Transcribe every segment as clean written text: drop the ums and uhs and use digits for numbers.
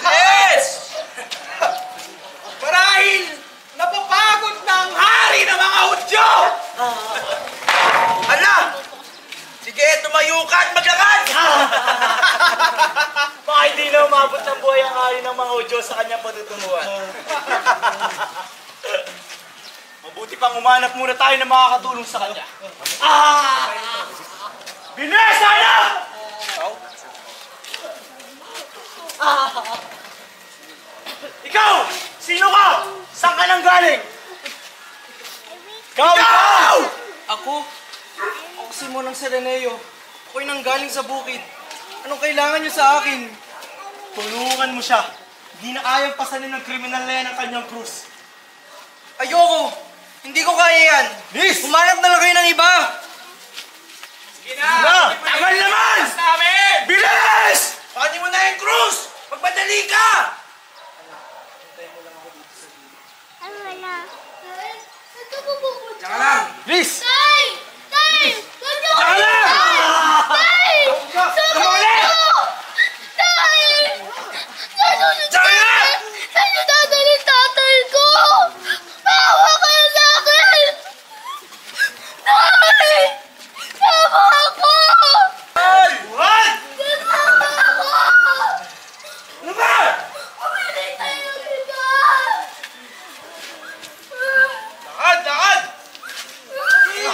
Yes! Marahil napapagod na ang hari ng mga Hudyo! Hala! Sige, tumayo ka at maglakad! Baka hindi na umabot ng buhay ang hari ng mga Hudyo sa kanyang patutunguhan. Mabuti pang umanap muna tayo na makakatulong sa kanya. Binesa na! Ikaw! Sino ka? Saan ka nang galing? Ikaw! Ako si Monang Sereneo. Ako'y nanggaling sa bukid. Anong kailangan niyo sa akin? Tulungan mo siya. Hindi na kayang pasanin ng kriminal na yan ang kanyang krus. Ayoko! Hindi ko kaya yan! Liz! Humanap na lang kayo ng iba! Sige na! Tagal naman! Bilis! Pati mo na yung krus! Magmadali ka! Ay, wala. Saan ka pupunta? Tsaka lang! Liz! Tay! Tay! Huwag niyo Tsaka lang! Tay! Saan ka dito? Tay! Tsaka lang! Saan niyo dadalhin tatay ko? Maawa kayo sa akin! Tay! Sama ako! What? Sama ako! Ano ba? Pumili tayo ng iba! Lakad! Lakad!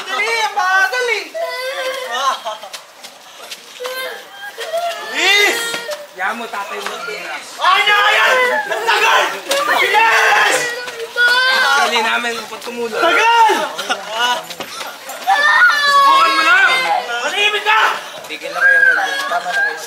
Dali! Ang bagal eh! Liz! Yan mo, tatay mo. Ano yan? Ang tagal! Bilis! Dali namin pag tumulong. Tagal! Subukan mo lang! Manimik ka! Tigil na kayo. Tama na kayo.